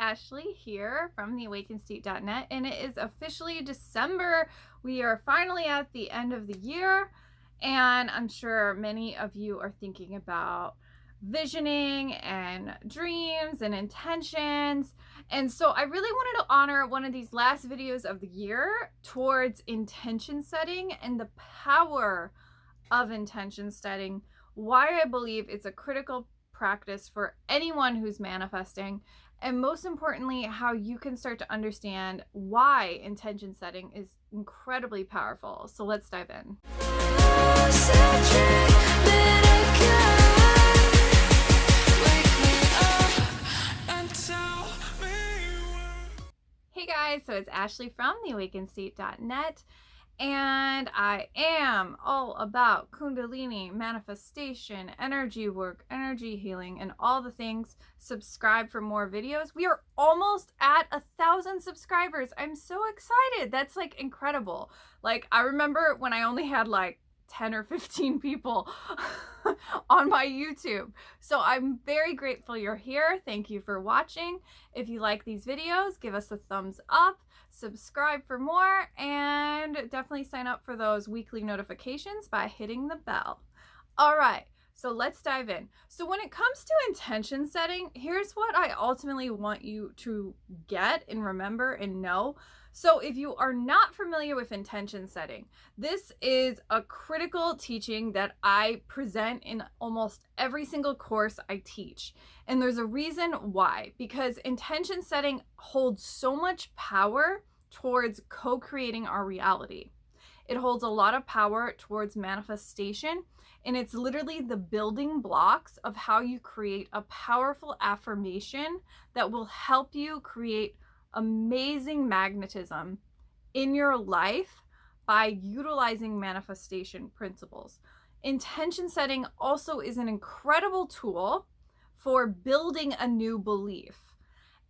Ashley here from theawakenedstate.net, and it is officially December. We are finally at the end of the year, and I'm sure many of you are thinking about visioning and dreams and intentions. And so I really wanted to honor one of these last videos of the year towards intention setting and the power of intention setting, why I believe it's a critical practice for anyone who's manifesting, and most importantly, how you can start to understand why intention setting is incredibly powerful. So let's dive in. Hey guys, so it's Ashley from theawakenedstate.net. And I am all about Kundalini, manifestation, energy work, energy healing, and all the things. Subscribe for more videos. We are almost at 1,000 subscribers. I'm so excited. That's like incredible. Like, I remember when I only had like 10 or 15 people on my YouTube. So I'm very grateful you're here. Thank you for watching. If you like these videos, give us a thumbs up, subscribe for more, and definitely sign up for those weekly notifications by hitting the bell. All right, so let's dive in. So when it comes to intention setting, here's what I ultimately want you to get and remember and know. So if you are not familiar with intention setting, this is a critical teaching that I present in almost every single course I teach. And there's a reason why, because intention setting holds so much power towards co-creating our reality. It holds a lot of power towards manifestation, and it's literally the building blocks of how you create a powerful affirmation that will help you create amazing magnetism in your life by utilizing manifestation principles. Intention setting also is an incredible tool for building a new belief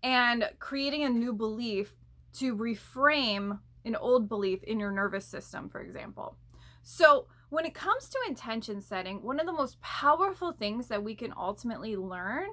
and creating a new belief to reframe an old belief in your nervous system, for example. So when it comes to intention setting, one of the most powerful things that we can ultimately learn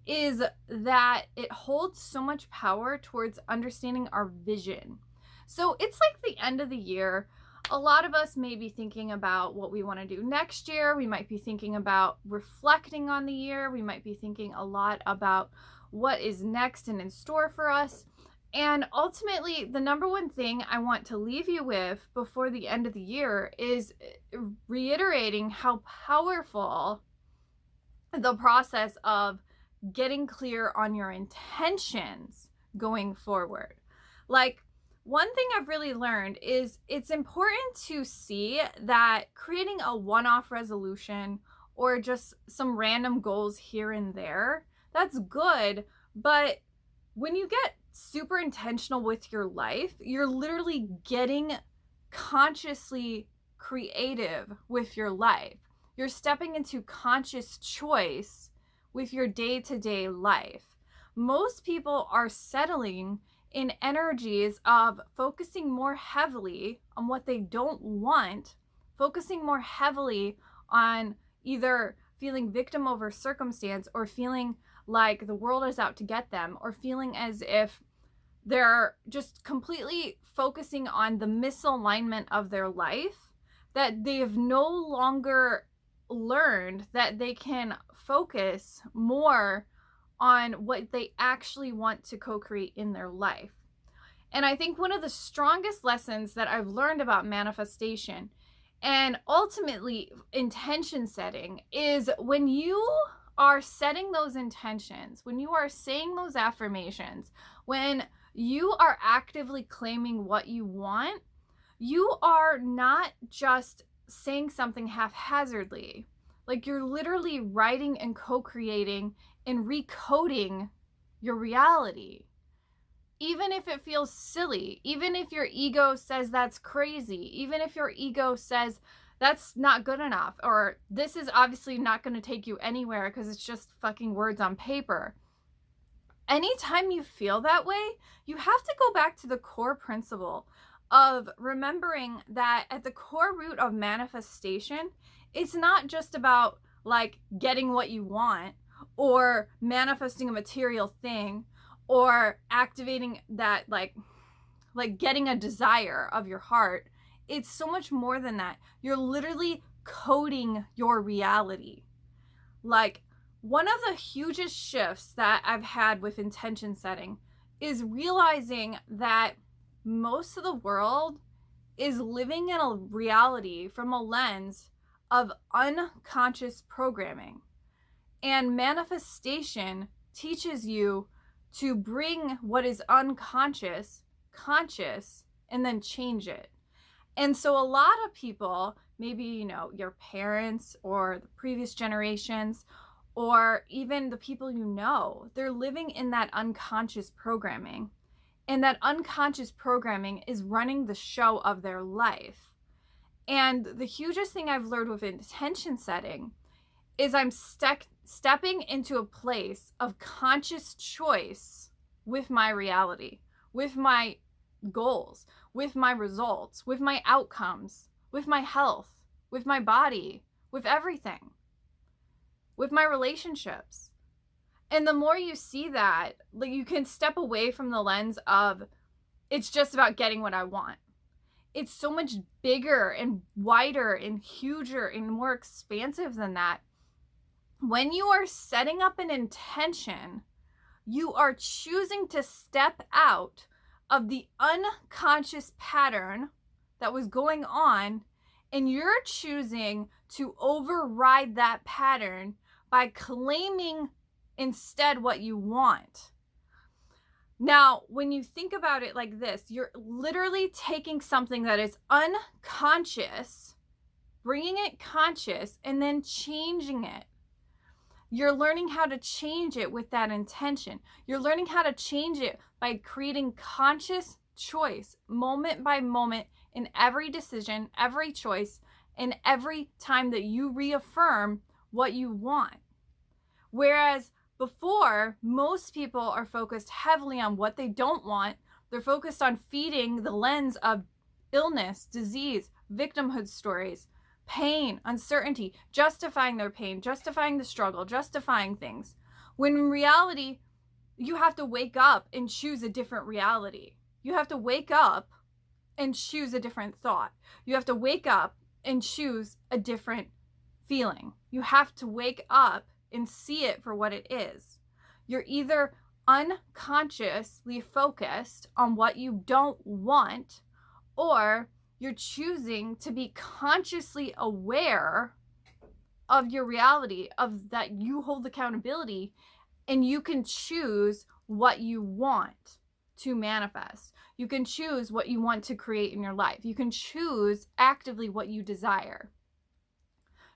is that it holds so much power towards understanding our vision. So it's like the end of the year. A lot of us may be thinking about what we want to do next year. We might be thinking about reflecting on the year. We might be thinking a lot about what is next and in store for us. And ultimately, the number one thing I want to leave you with before the end of the year is reiterating how powerful the process of getting clear on your intentions going forward. Like, one thing I've really learned is it's important to see that creating a one-off resolution or just some random goals here and there, that's good. But when you get super intentional with your life, you're literally getting consciously creative with your life. You're stepping into conscious choice with your day-to-day life. Most people are settling in energies of focusing more heavily on what they don't want, focusing more heavily on either feeling victim over circumstance or feeling like the world is out to get them, or feeling as if they're just completely focusing on the misalignment of their life, that they have no longer learned that they can focus more on what they actually want to co-create in their life. And I think one of the strongest lessons that I've learned about manifestation and ultimately intention setting is when you are setting those intentions, when you are saying those affirmations, when you are actively claiming what you want, you are not just saying something haphazardly. Like, you're literally writing and co-creating and recoding your reality. Even if it feels silly, even if your ego says that's crazy, even if your ego says that's not good enough, or this is obviously not going to take you anywhere because it's just fucking words on paper. Anytime you feel that way, you have to go back to the core principle of remembering that at the core root of manifestation, it's not just about like getting what you want or manifesting a material thing or activating that, like getting a desire of your heart. It's so much more than that. You're literally coding your reality. Like, one of the hugest shifts that I've had with intention setting is realizing that most of the world is living in a reality from a lens of unconscious programming. And manifestation teaches you to bring what is unconscious conscious and then change it. And so a lot of people, maybe, your parents or the previous generations, or even the people they're living in that unconscious programming. And that unconscious programming is running the show of their life. And the hugest thing I've learned with intention setting is I'm stepping into a place of conscious choice with my reality, with my goals, with my results, with my outcomes, with my health, with my body, with everything, with my relationships. And the more you see that, like, you can step away from the lens of it's just about getting what I want. It's so much bigger and wider and huger and more expansive than that. When you are setting up an intention, you are choosing to step out of the unconscious pattern that was going on, and you're choosing to override that pattern by claiming instead what you want. Now, when you think about it like this, you're literally taking something that is unconscious, bringing it conscious, and then changing it. You're learning how to change it with that intention. You're learning how to change it by creating conscious choice, moment by moment, in every decision, every choice, and every time that you reaffirm what you want. Whereas before, most people are focused heavily on what they don't want. They're focused on feeding the lens of illness, disease, victimhood stories, pain, uncertainty, justifying their pain, justifying the struggle, justifying things. When in reality, you have to wake up and choose a different reality. You have to wake up and choose a different thought. You have to wake up and choose a different feeling. You have to wake up and see it for what it is. You're either unconsciously focused on what you don't want, or you're choosing to be consciously aware of your reality, of that you hold accountability, and you can choose what you want to manifest. You can choose what you want to create in your life. You can choose actively what you desire.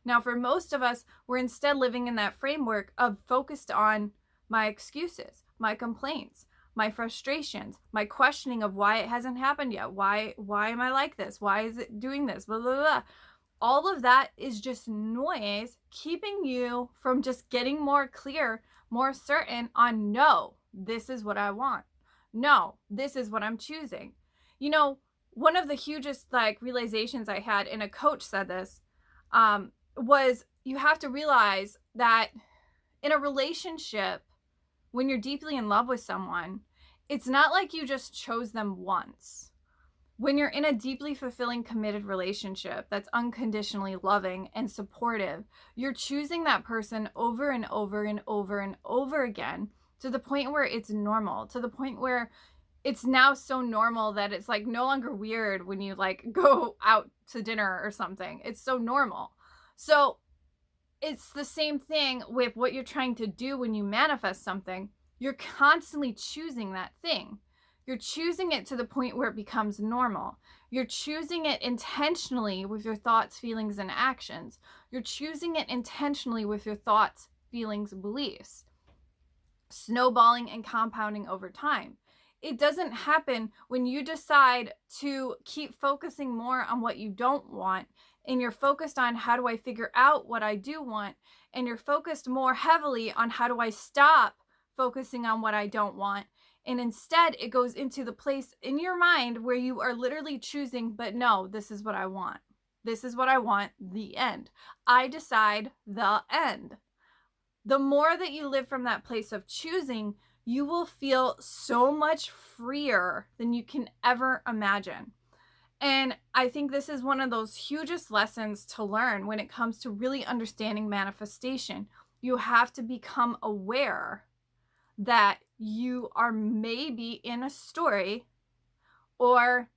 Now, for most of us, we're instead living in that framework of focused on my excuses, my complaints, my frustrations, my questioning of why it hasn't happened yet. Why am I like this? Why is it doing this? Blah, blah, blah. All of that is just noise keeping you from just getting more clear, more certain on, no, this is what I want. No, this is what I'm choosing. One of the hugest realizations I had, and a coach said this, was you have to realize that in a relationship, when you're deeply in love with someone, it's not like you just chose them once. When you're in a deeply fulfilling, committed relationship that's unconditionally loving and supportive, you're choosing that person over and over and over and over again, to the point where it's normal, to the point where it's now so normal that it's no longer weird when you go out to dinner or something. It's so normal. So it's the same thing with what you're trying to do when you manifest something. You're constantly choosing that thing. You're choosing it to the point where it becomes normal. You're choosing it intentionally with your thoughts, feelings, and actions. You're choosing it intentionally with your thoughts, feelings, beliefs, snowballing and compounding over time. It doesn't happen when you decide to keep focusing more on what you don't want, and you're focused on how do I figure out what I do want, and you're focused more heavily on how do I stop focusing on what I don't want, and instead it goes into the place in your mind where you are literally choosing, but no, this is what I want. This is what I want, the end. I decide, the end. The more that you live from that place of choosing, you will feel so much freer than you can ever imagine. And I think this is one of those hugest lessons to learn when it comes to really understanding manifestation. You have to become aware that you are maybe in a story, or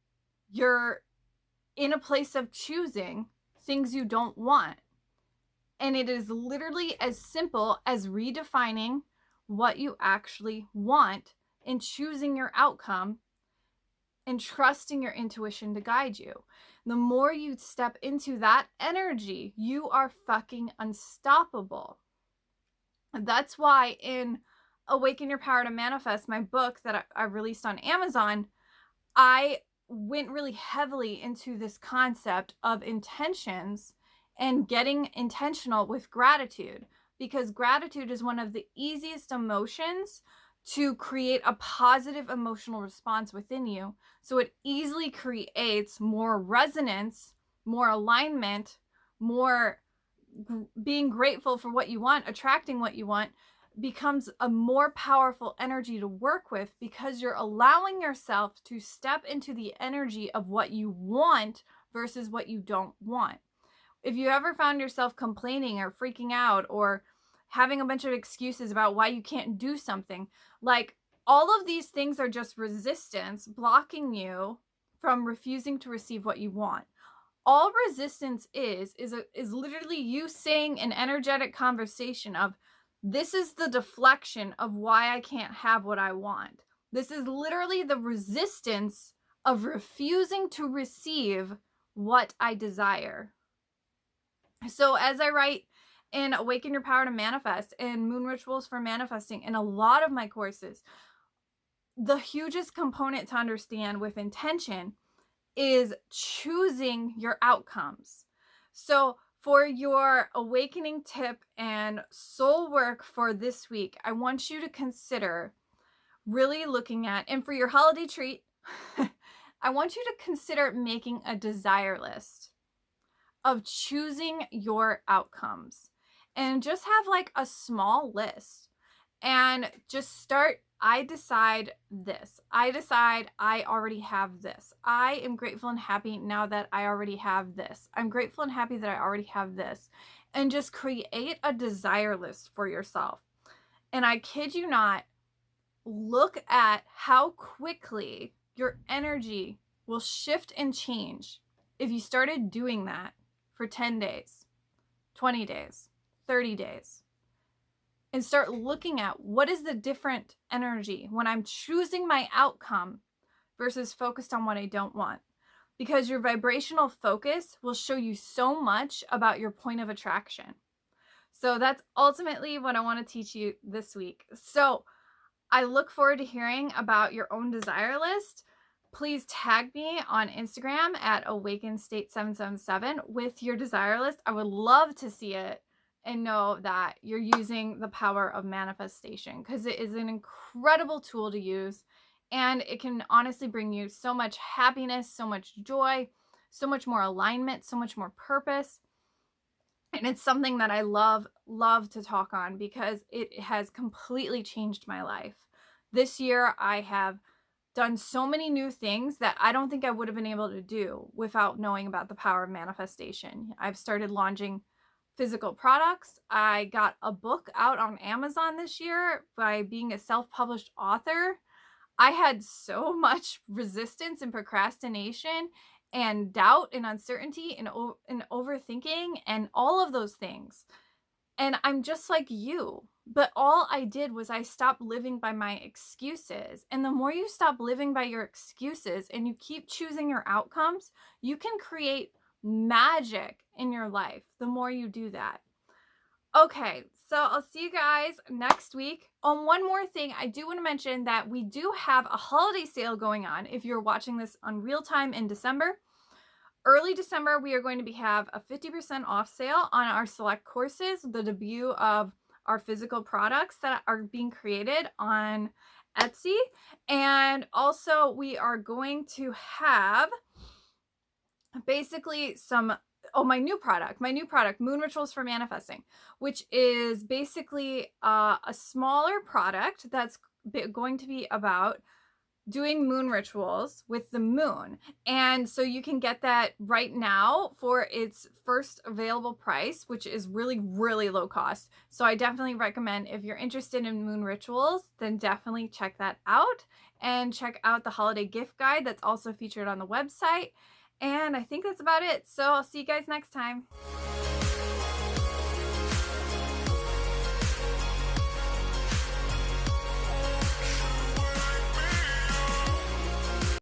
you're in a place of choosing things you don't want. And it is literally as simple as redefining what you actually want and choosing your outcome and trusting your intuition to guide you. The more you step into that energy, you are fucking unstoppable. That's why in Awaken Your Power to Manifest, my book that I released on Amazon, I went really heavily into this concept of intentions and getting intentional with gratitude, because gratitude is one of the easiest emotions to create a positive emotional response within you. So it easily creates more resonance, more alignment, more being grateful for what you want, attracting what you want, becomes a more powerful energy to work with, because you're allowing yourself to step into the energy of what you want versus what you don't want. If you ever found yourself complaining or freaking out or having a bunch of excuses about why you can't do something, like, all of these things are just resistance blocking you from refusing to receive what you want. All resistance is literally you saying an energetic conversation of, this is the deflection of why I can't have what I want. This is literally the resistance of refusing to receive what I desire. So as I write in Awaken Your Power to Manifest and Moon Rituals for Manifesting, in a lot of my courses, the hugest component to understand with intention is choosing your outcomes. So for your awakening tip and soul work for this week, I want you to consider really looking at, and for your holiday treat, I want you to consider making a desire list of choosing your outcomes, and just have like a small list and just start. I decide this. I decide I already have this. I am grateful and happy now that I already have this. I'm grateful and happy that I already have this. And just create a desire list for yourself. And I kid you not, look at how quickly your energy will shift and change if you started doing that for 10 days, 20 days, 30 days. And start looking at what is the different energy when I'm choosing my outcome versus focused on what I don't want. Because your vibrational focus will show you so much about your point of attraction. So that's ultimately what I want to teach you this week. So I look forward to hearing about your own desire list. Please tag me on Instagram at awakenstate777 with your desire list. I would love to see it and know that you're using the power of manifestation, because it is an incredible tool to use, and it can honestly bring you so much happiness, so much joy, so much more alignment, so much more purpose. And it's something that I love to talk on, because it has completely changed my life. This year I have done so many new things that I don't think I would have been able to do without knowing about the power of manifestation. I've started launching physical products. I got a book out on Amazon this year by being a self-published author. I had so much resistance and procrastination and doubt and uncertainty and overthinking and all of those things. And I'm just like you. But all I did was I stopped living by my excuses. And the more you stop living by your excuses and you keep choosing your outcomes, you can create magic in your life the more you do that. Okay, so I'll see you guys next week. One more thing, I do want to mention that we do have a holiday sale going on. If you're watching this on real time in December, early December, we are going to have a 50% off sale on our select courses, the debut of our physical products that are being created on Etsy. And also we are going to have basically my new product, Moon Rituals for Manifesting, which is basically a smaller product going to be about doing moon rituals with the moon. And so you can get that right now for its first available price, which is really, really low cost. So I definitely recommend, if you're interested in moon rituals, then definitely check that out, and check out the holiday gift guide that's also featured on the website. And I think that's about it. So I'll see you guys next time.